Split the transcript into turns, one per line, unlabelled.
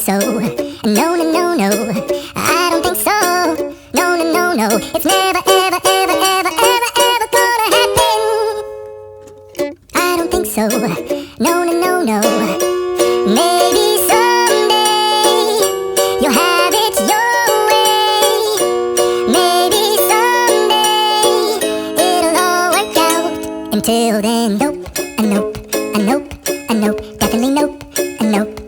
so. No, no, no, no, I don't think so. No, no, no, no, it's never, ever, ever, ever, ever, ever gonna happen. I don't think so. No, no, no, no. Maybe someday you'll have it your way. Maybe someday it'll all work out. Until then, nope, a nope, a nope, a nope, definitely nope, a nope.